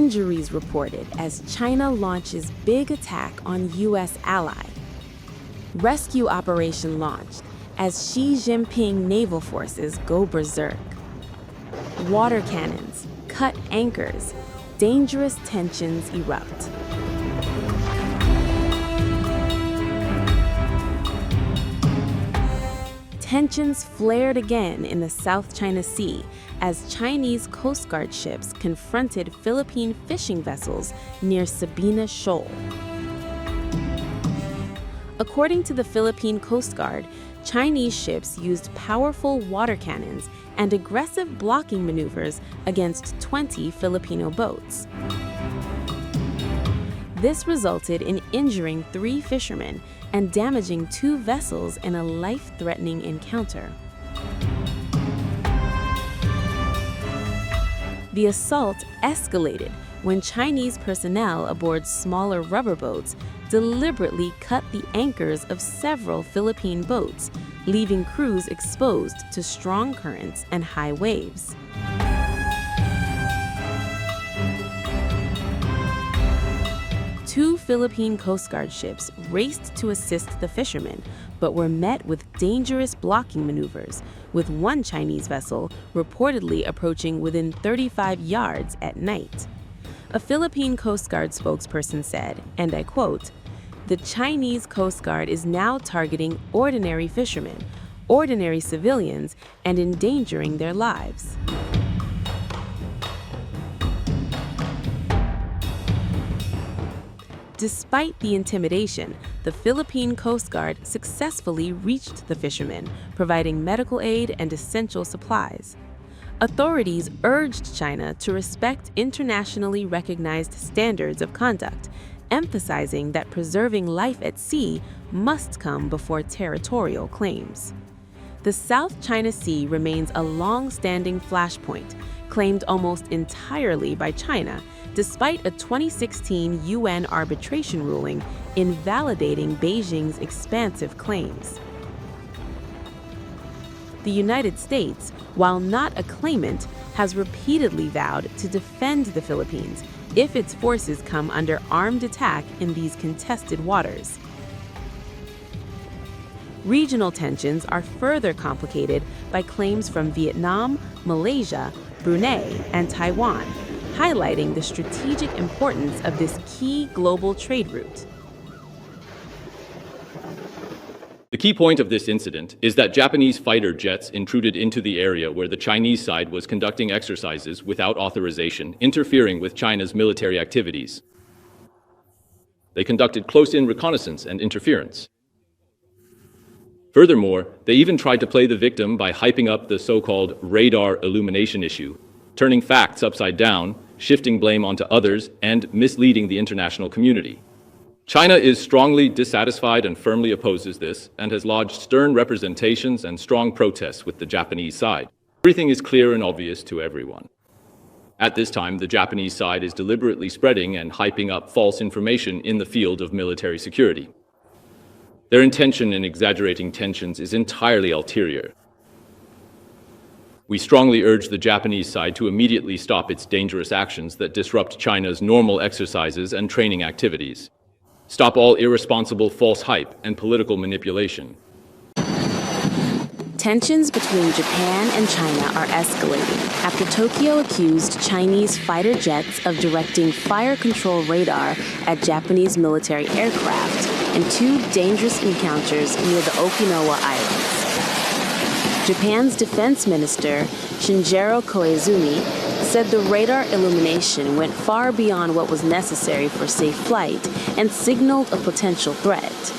injuries reported as China launches big attack on U.S. ally. Rescue operation launched as Xi Jinping naval forces go berserk. Water cannons, cut anchors, dangerous tensions erupt. Tensions flared again in the South China Sea as Chinese Coast Guard ships confronted Philippine fishing vessels near Sabina Shoal. According to the Philippine Coast Guard, Chinese ships used powerful water cannons and aggressive blocking maneuvers against 20 Filipino boats. This resulted in injuring 3 fishermen and damaging 2 vessels in a life-threatening encounter. The assault escalated when Chinese personnel aboard smaller rubber boats deliberately cut the anchors of several Philippine boats, leaving crews exposed to strong currents and high waves. Two Philippine Coast Guard ships raced to assist the fishermen, but were met with dangerous blocking maneuvers, with one Chinese vessel reportedly approaching within 35 yards at night. A Philippine Coast Guard spokesperson said, and I quote, "The Chinese Coast Guard is now targeting ordinary fishermen, ordinary civilians, and endangering their lives." Despite the intimidation, the Philippine Coast Guard successfully reached the fishermen, providing medical aid and essential supplies. Authorities urged China to respect internationally recognized standards of conduct, emphasizing that preserving life at sea must come before territorial claims. The South China Sea remains a long-standing flashpoint, claimed almost entirely by China, despite a 2016 UN arbitration ruling invalidating Beijing's expansive claims. The United States, while not a claimant, has repeatedly vowed to defend the Philippines if its forces come under armed attack in these contested waters. Regional tensions are further complicated by claims from Vietnam, Malaysia, Brunei, and Taiwan, highlighting the strategic importance of this key global trade route. The key point of this incident is that Japanese fighter jets intruded into the area where the Chinese side was conducting exercises without authorization, interfering with China's military activities. They conducted close-in reconnaissance and interference. Furthermore, they even tried to play the victim by hyping up the so-called radar illumination issue, turning facts upside down, shifting blame onto others, and misleading the international community. China is strongly dissatisfied and firmly opposes this, and has lodged stern representations and strong protests with the Japanese side. Everything is clear and obvious to everyone. At this time, the Japanese side is deliberately spreading and hyping up false information in the field of military security. Their intention in exaggerating tensions is entirely ulterior. We strongly urge the Japanese side to immediately stop its dangerous actions that disrupt China's normal exercises and training activities. Stop all irresponsible false hype and political manipulation. Tensions between Japan and China are escalating after Tokyo accused Chinese fighter jets of directing fire control radar at Japanese military aircraft in 2 dangerous encounters near the Okinawa Islands. Japan's defense minister, Shinjiro Koizumi, said the radar illumination went far beyond what was necessary for safe flight and signaled a potential threat.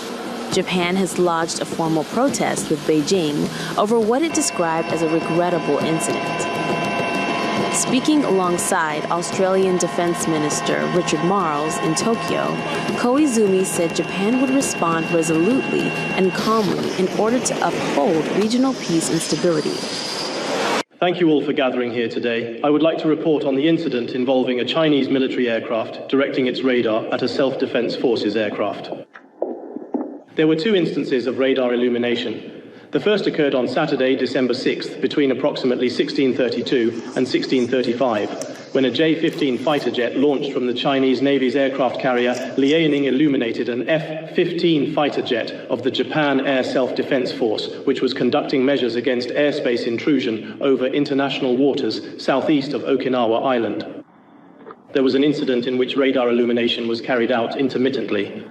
Japan has lodged a formal protest with Beijing over what it described as a regrettable incident. Speaking alongside Australian Defense Minister Richard Marles in Tokyo, Koizumi said Japan would respond resolutely and calmly in order to uphold regional peace and stability. Thank you all for gathering here today. I would like to report on the incident involving a Chinese military aircraft directing its radar at a self-defense forces aircraft. There were 2 instances of radar illumination. The first occurred on Saturday, December 6th, between approximately 16:32 and 16:35, when a J-15 fighter jet launched from the Chinese Navy's aircraft carrier Liaoning illuminated an F-15 fighter jet of the Japan Air Self-Defense Force, which was conducting measures against airspace intrusion over international waters southeast of Okinawa Island. There was an incident in which radar illumination was carried out intermittently.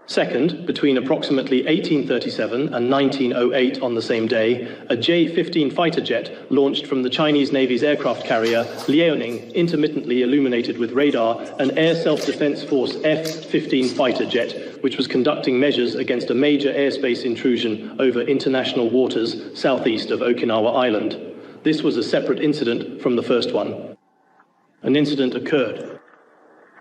Second, between approximately 1837 and 1908 on the same day, a J-15 fighter jet launched from the Chinese Navy's aircraft carrier Liaoning intermittently illuminated with radar an Air Self-Defense Force F-15 fighter jet, which was conducting measures against a major airspace intrusion over international waters southeast of Okinawa Island. This was a separate incident from the first one. An incident occurred.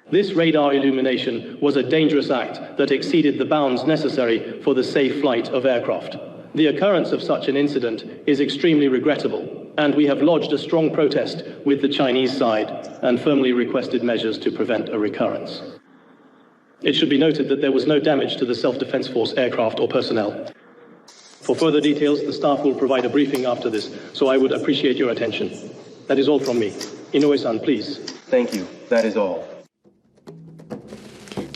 This radar illumination was a dangerous act that exceeded the bounds necessary for the safe flight of aircraft. The occurrence of such an incident is extremely regrettable, and we have lodged a strong protest with the Chinese side and firmly requested measures to prevent a recurrence. It should be noted that there was no damage to the Self-Defense Force aircraft or personnel. For further details, the staff will provide a briefing after this, so I would appreciate your attention. That is all from me. Inoue-san, please. Thank you. That is all.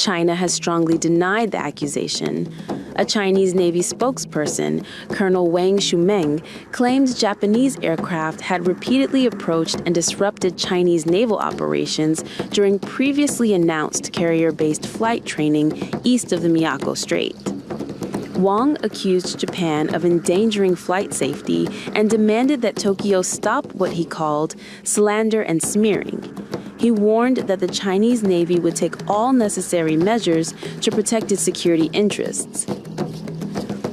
China has strongly denied the accusation. A Chinese Navy spokesperson, Colonel Wang Shumeng, claimed Japanese aircraft had repeatedly approached and disrupted Chinese naval operations during previously announced carrier-based flight training east of the Miyako Strait. Wang accused Japan of endangering flight safety and demanded that Tokyo stop what he called slander and smearing. He warned that the Chinese Navy would take all necessary measures to protect its security interests.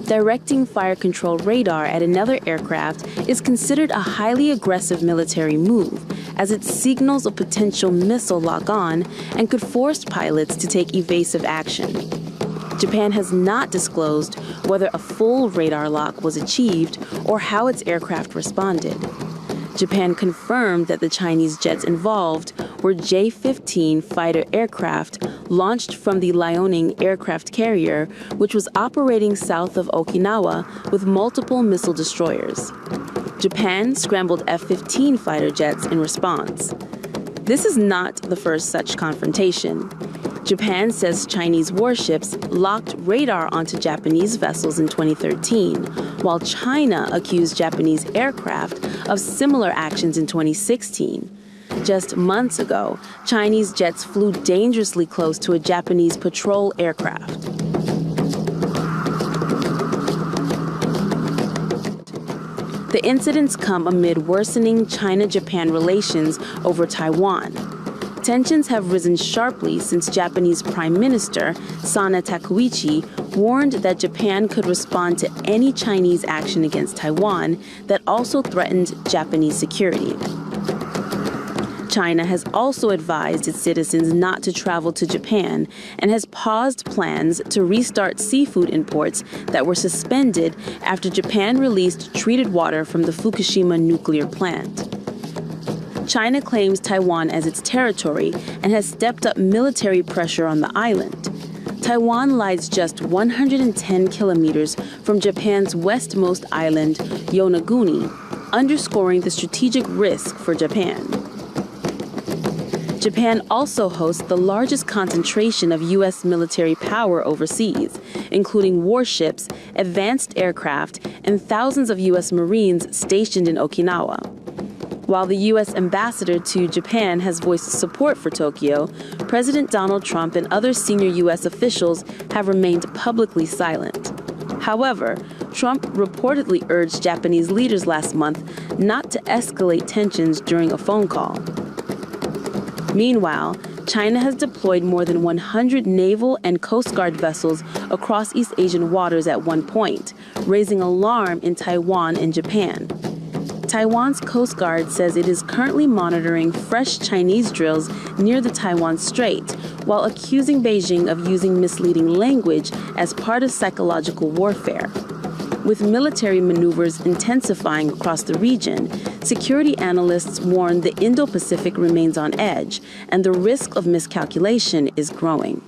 Directing fire control radar at another aircraft is considered a highly aggressive military move, as it signals a potential missile lock-on and could force pilots to take evasive action. Japan has not disclosed whether a full radar lock was achieved or how its aircraft responded. Japan confirmed that the Chinese jets involved were J-15 fighter aircraft launched from the Liaoning aircraft carrier, which was operating south of Okinawa with multiple missile destroyers. Japan scrambled F-15 fighter jets in response. This is not the first such confrontation. Japan says Chinese warships locked radar onto Japanese vessels in 2013, while China accused Japanese aircraft of similar actions in 2016. Just months ago, Chinese jets flew dangerously close to a Japanese patrol aircraft. The incidents come amid worsening China-Japan relations over Taiwan. Tensions have risen sharply since Japanese Prime Minister Sana Takeuchi warned that Japan could respond to any Chinese action against Taiwan that also threatened Japanese security. China has also advised its citizens not to travel to Japan and has paused plans to restart seafood imports that were suspended after Japan released treated water from the Fukushima nuclear plant. China claims Taiwan as its territory and has stepped up military pressure on the island. Taiwan lies just 110 kilometers from Japan's westmost island, Yonaguni, underscoring the strategic risk for Japan. Japan also hosts the largest concentration of U.S. military power overseas, including warships, advanced aircraft, and thousands of U.S. Marines stationed in Okinawa. While the U.S. ambassador to Japan has voiced support for Tokyo, President Donald Trump and other senior U.S. officials have remained publicly silent. However, Trump reportedly urged Japanese leaders last month not to escalate tensions during a phone call. Meanwhile, China has deployed more than 100 naval and Coast Guard vessels across East Asian waters at one point, raising alarm in Taiwan and Japan. Taiwan's Coast Guard says it is currently monitoring fresh Chinese drills near the Taiwan Strait, while accusing Beijing of using misleading language as part of psychological warfare. With military maneuvers intensifying across the region, security analysts warn the Indo-Pacific remains on edge, and the risk of miscalculation is growing.